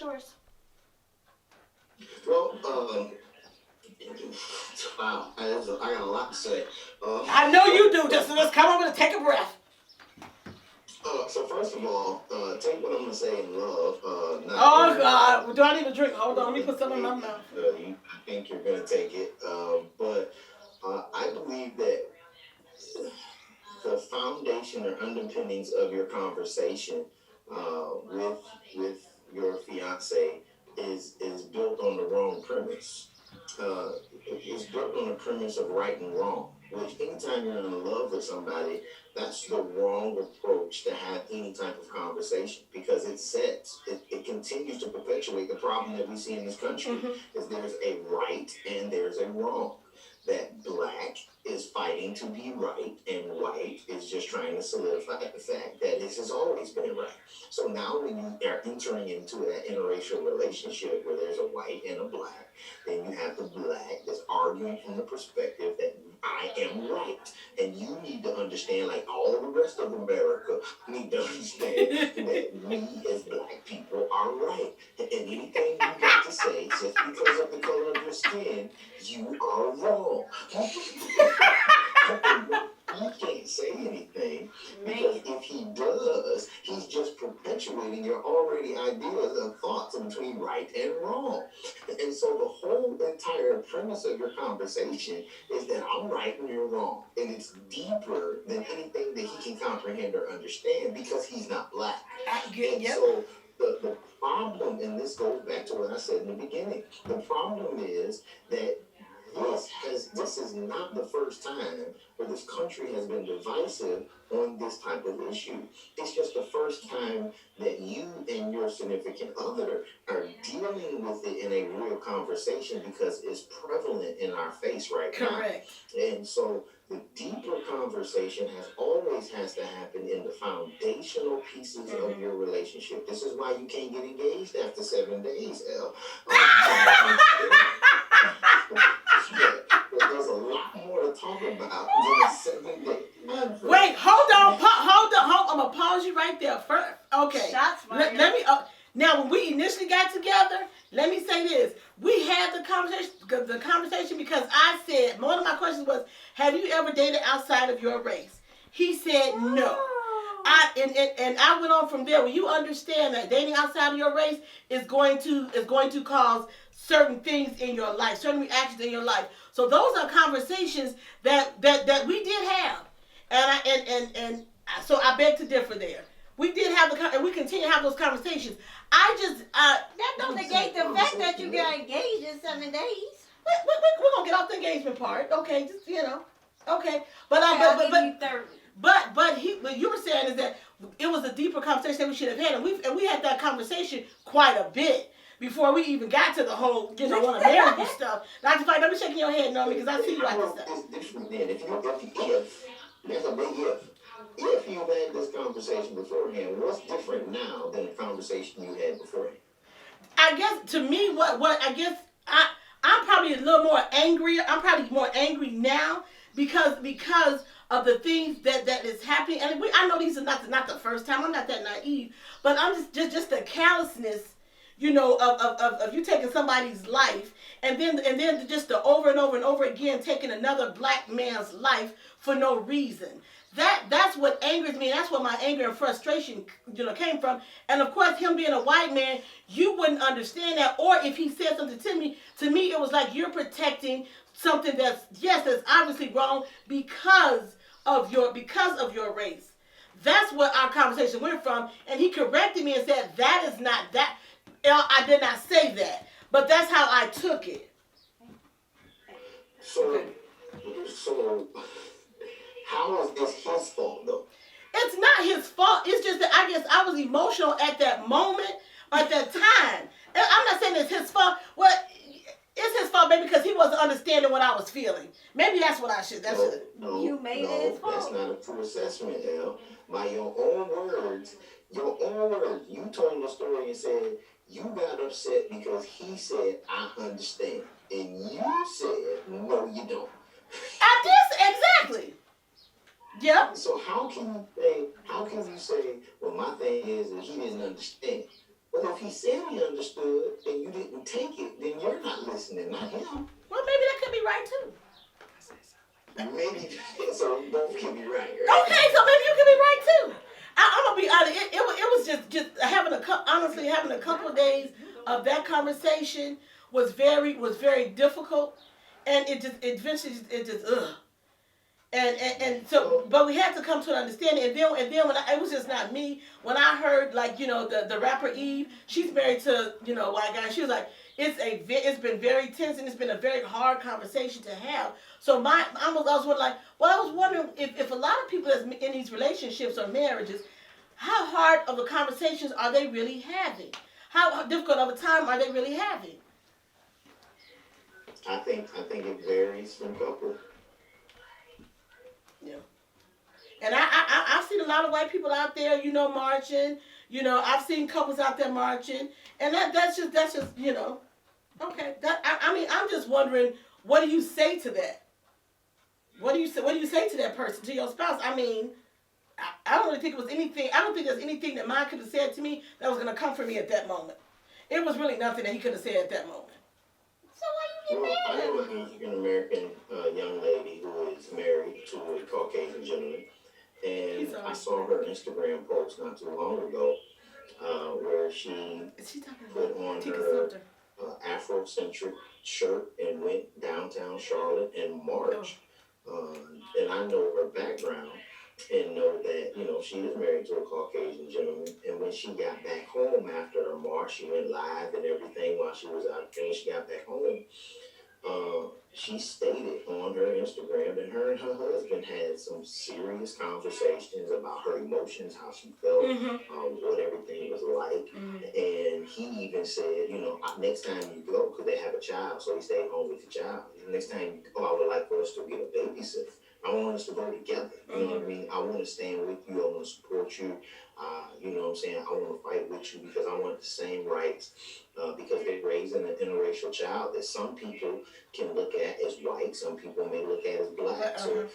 Yours. Well, wow, I got a lot to say. I know you do. Just let's come over to take a breath. So first of all, take what I'm gonna say in love. Not Oh in. God, do I need a drink? Hold on, let me put some in my mouth. I think you're gonna take it, but I believe that the foundation or underpinnings of your conversation with your fiance is built on the wrong premise. It's built on the premise of right and wrong. Which anytime you're in love with somebody, that's the wrong approach to have any type of conversation because it continues to perpetuate the problem that we see in this country. Is there's a right and there's a wrong. That black is fighting to be right and white is just trying to solidify the fact that this has always been right. So now when you are entering into that interracial relationship where there's a white and a black, then you have the black that's arguing from the perspective that I am right. And you need to understand, like all the rest of America, need to understand that we as black people are right. And anything you got to say just because of the color of your skin, you are wrong. He can't say anything because if he does, he's just perpetuating your already ideas and thoughts between right and wrong. And so the whole entire premise of your conversation is that I'm right and you're wrong. And it's deeper than anything that he can comprehend or understand because he's not black. So the problem, and this goes back to what I said in the beginning, the problem is that this is not the first time where this country has been divisive on this type of issue. It's just the first time that you and your significant other are dealing with it in a real conversation because it's prevalent in our face right now. Correct. And so the deeper conversation has to happen in the foundational pieces of your relationship. This is why you can't get engaged after 7 days, Elle. There's a lot more to talk about than a 7 day time frame. Wait, hold on. I'm gonna pause you right there first. Okay. Shots fired. Let me. Now, when we initially got together, let me say this: we had the conversation because I said one of my questions was, "Have you ever dated outside of your race?" He said no. And I went on from there. When you understand that dating outside of your race is going to cause certain things in your life, certain reactions in your life. So those are conversations that we did have, so I beg to differ there. We did have and we continue to have those conversations. That don't negate the fact that you got engaged in 7 days. We're gonna get off the engagement part, okay? Just okay. But what you were saying is that it was a deeper conversation that we should have had, and we had that conversation quite a bit before we even got to the whole, want to marry you stuff. Dr. Fight, don't be shaking your head, no, because I see you like this stuff. It's different then. If there's a big if you've had this conversation beforehand, what's different now than the conversation you had beforehand? I guess to me, I'm probably a little more angry. I'm probably more angry now because of the things that is happening. And I know these are not the first time. I'm not that naive, but I'm just the callousness, of you taking somebody's life and then just the over and over and over again taking another black man's life for no reason. That's what angers me, and that's where my anger and frustration, came from. And of course, him being a white man, you wouldn't understand that. Or if he said something to me, it was like you're protecting something that's obviously wrong because of your race. That's what our conversation went from. And he corrected me and said, that is not that. I did not say that, but that's how I took it. So how is this his fault, though? It's not his fault. It's just that I guess I was emotional at that moment, at that time. I'm not saying it's his fault. Well, it's his fault, maybe, because he wasn't understanding what I was feeling. Maybe that's what I should. You made it his fault. That's not a true assessment, Elle. By your own words, you told the story and said you got upset because he said, "I understand," and you said, "No, you don't." I did exactly. Yep. So how can you say, well, my thing is that he didn't understand? But if he said he understood and you didn't take it, then you're not listening, not him. Well, maybe that could be right too. Maybe so. Both can be right. Okay, so maybe you could be right too. I'm gonna be honest. It was just having honestly having a couple of days of that conversation was very difficult, and it eventually it just ugh. And so, but we had to come to an understanding. And then when it was just not me. When I heard, like, you know, the rapper Eve, she's married to, you know, a white guy. She was like, it's been very tense, and it's been a very hard conversation to have. So I was wondering if a lot of people that's in these relationships or marriages, how hard of the conversations are they really having? How difficult of a time are they really having? I think it varies from couple. Yeah. And I've seen a lot of white people out there, you know, marching. You know, I've seen couples out there marching, and that's just you know, okay. I mean, I'm just wondering, what do you say to that? What do you say to that person, to your spouse? I mean, I don't really think it was anything. I don't think there's anything that mine could have said to me that was going to comfort me at that moment. It was really nothing that he could have said at that moment. So why you get I mad? know an African American young lady who is married to a Caucasian gentleman, and I saw her Instagram post not too long ago, where she put on her Afrocentric shirt and went downtown Charlotte and marched. And I know her background and know that, you know, she is married to a Caucasian gentleman. And when she got back home after her march, she went live and everything while she was out. And when she got back home, she stated on her Instagram that her and her husband had some serious conversations about her emotions, how she felt, what everything was like. And he even said, you know, next time you go, because they have a child, so he stayed home with the child. Next time you go, I would like for us to get a babysitter. I want us to go together. You know what I mean? I want to stand with you. I want to support you. You know what I'm saying? I want to fight with you because I want the same rights. Because they're raising an interracial child that some people can look at as white, some people may look at as black. So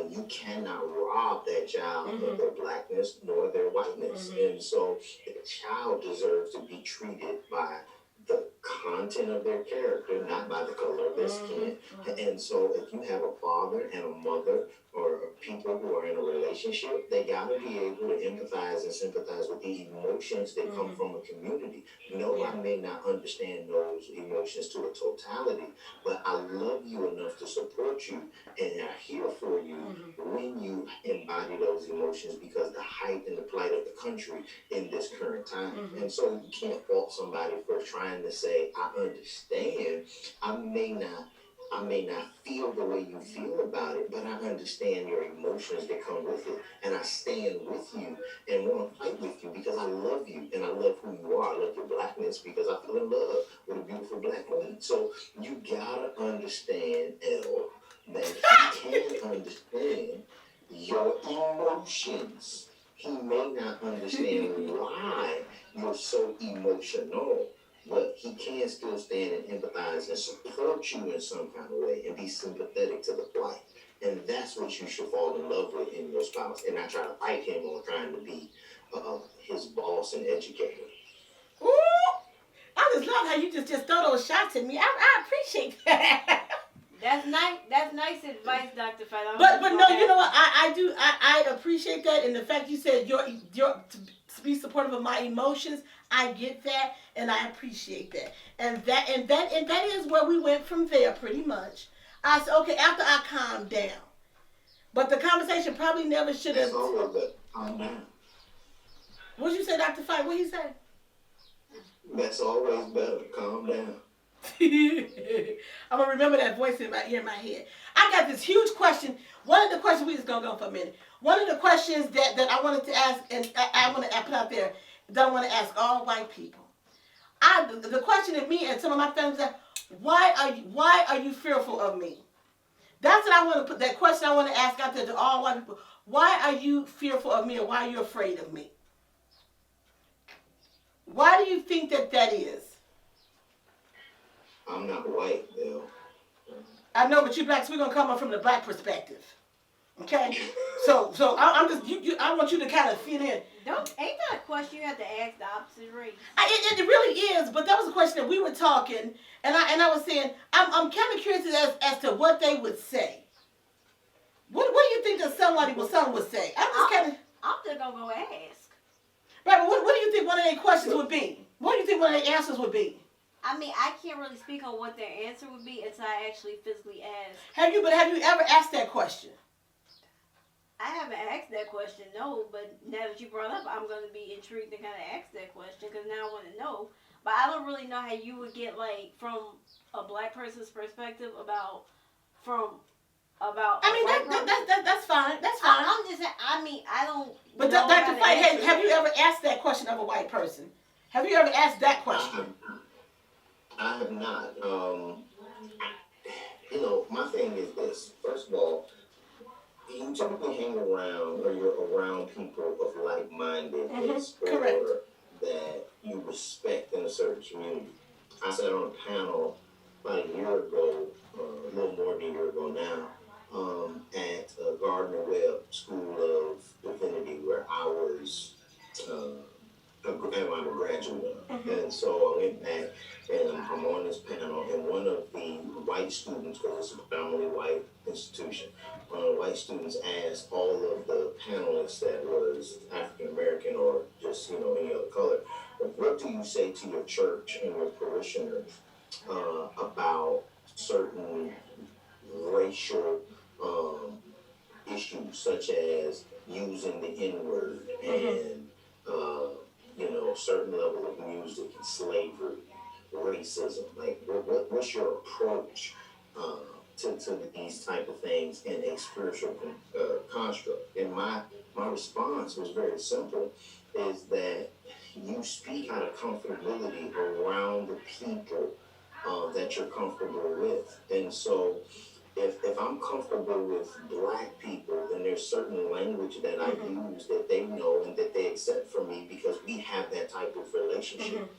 you cannot rob that child of their blackness nor their whiteness. And so the child deserves to be treated by the content of their character, not by the color of their skin. And so if you have a father and a mother or people who are in a relationship, they gotta be able to empathize and sympathize with the emotions that come from a community. No, I may not understand those emotions to a totality, but I love you enough to support you and are here for you when you embody those emotions, because the height and the plight of the country in this current time. And so you can't fault somebody for trying to say, I understand. I may not feel the way you feel about it, but I understand your emotions that come with it. And I stand with you and want to fight with you because I love you and I love who you are. I love your blackness because I fell in love with a beautiful black woman. So you gotta understand, Elle, that he can understand your emotions. He may not understand why you're so emotional, but he can still stand and empathize and support you in some kind of way and be sympathetic to the plight. And that's what you should fall in love with in your spouse, and not try to fight him on trying to be his boss and educator. Ooh, I just love how you just throw those shots at me. I appreciate that. That's nice. That's nice advice, Dr. Fayed. But no, you know what? I appreciate that, and the fact you said your to be supportive of my emotions. I get that, and I appreciate that, and that is where we went from there, pretty much. I said, okay, after I calmed down, but the conversation probably never should have. It's over, but calm down. What'd you say, Dr. Fight? What'd he say? That's always better. Calm down. I'm gonna remember that voice in my ear, in my head. I got this huge question. One of the questions, we just gonna go for a minute. One of the questions that I wanted to ask, and I want to put out there, that I want to ask all white people. The question of me and some of my family is, why are you fearful of me? That's what I want to put. That question I want to ask out there to all white people. Why are you fearful of me, or why are you afraid of me? Why do you think that is? I'm not white, though. I know, but you blacks, we're going to come up from the black perspective. Okay, so I'm just I want you to kind of fit in. Ain't that a question you have to ask the opposite race? It really is, but that was a question that we were talking, and I was saying I'm kind of curious as to what they would say. What do you think that someone would say? I'm just kind of I'm just gonna go ask. right. But what do you think one of their questions would be? What do you think one of their answers would be? I mean, I can't really speak on what their answer would be until I actually physically ask. Have you ever asked that question? I haven't asked that question, no, but now that you brought up, I'm going to be intrigued to kind of ask that question because now I want to know. But I don't really know how you would get, like, from a black person's perspective about I mean, that's fine. That's fine. I'm just saying, I mean, I don't. But know Dr. how to Fight, answer have you that. ever asked that question of a white person? Have you ever asked that question? I have not. My thing is this. First of all, you typically hang around or you're around people of like-mindedness correct. or that you respect in a certain community. I sat on a panel about a year ago, a little more than a year ago now, at Gardner Webb School of Divinity, where I was I'm a graduate of. And so I went back and I'm on this panel, and one of the white students, because it's a predominantly white institution, one of the white students asked all of the panelists that was African American or just any other color, what do you say to your church and your parishioners about certain racial issues, such as using the N word and certain level of music and slavery, racism. Like, what's your approach to these type of things in a spiritual construct? And my response was very simple: is that you speak out of comfortability around the people that you're comfortable with, and so. If I'm comfortable with black people, then there's certain language that I use that they know and that they accept from me because we have that type of relationship.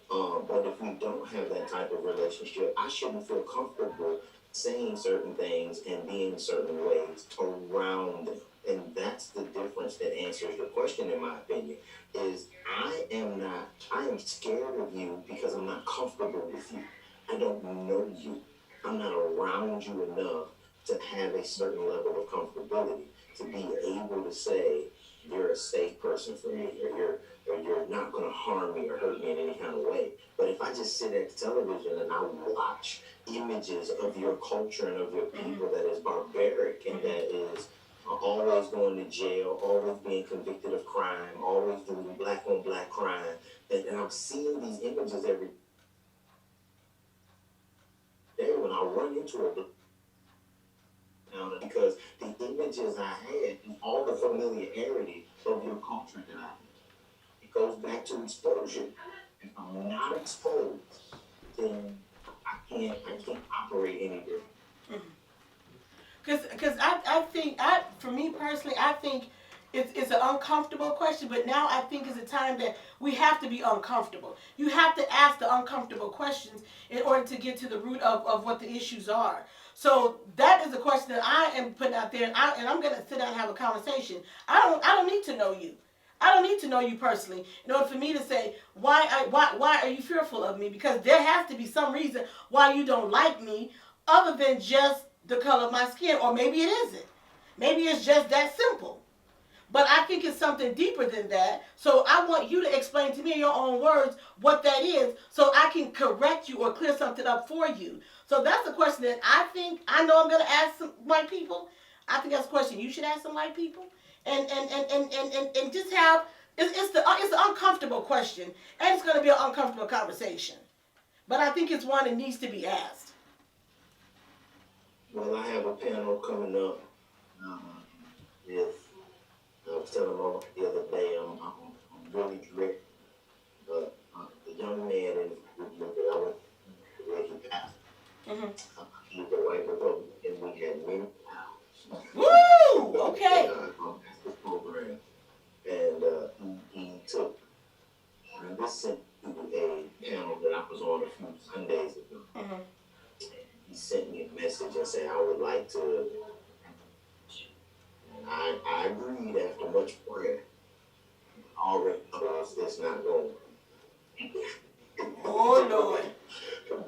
But if we don't have that type of relationship, I shouldn't feel comfortable saying certain things and being certain ways around them. And that's the difference that answers your question, in my opinion, is I am scared of you because I'm not comfortable with you. I don't know you. I'm not around you enough to have a certain level of comfortability to be able to say you're a safe person for me, or you're not going to harm me or hurt me in any kind of way. But if I just sit at the television and I watch images of your culture and of your people that is barbaric and that is always going to jail, always being convicted of crime, always doing black on black crime, and I'm seeing these images every day when I run into a counter, because the images I had and all the familiarity of your culture that I had, it goes back to exposure. If I'm not exposed, then I can't operate any different. Because for me personally, I think it's an uncomfortable question, but now I think it's a time that we have to be uncomfortable. You have to ask the uncomfortable questions in order to get to the root of what the issues are. So that is a question that I am putting out there, and I'm going to sit down and have a conversation. I don't need to know you. I don't need to know you personally in order for me to say why are you fearful of me? Because there has to be some reason why you don't like me, other than just the color of my skin, or maybe it isn't. Maybe it's just that simple. But I think it's something deeper than that. So I want you to explain to me in your own words what that is, so I can correct you or clear something up for you. So that's the question that I know I'm going to ask some white people. I think that's a question you should ask some white people. And just have, it's the uncomfortable question. And it's going to be an uncomfortable conversation. But I think it's one that needs to be asked. Well, I have a panel coming up with, I was telling them the other day, I'm really direct. The young man in the group that I went to, where he passed, he's a white Republican, and we had many panels. Woo! Okay. This program, and he took, and listened to a panel that I was on a few Sundays ago. He sent me a message and said, I would like to I agreed after much prayer. Already knows that's not going. Oh Lord.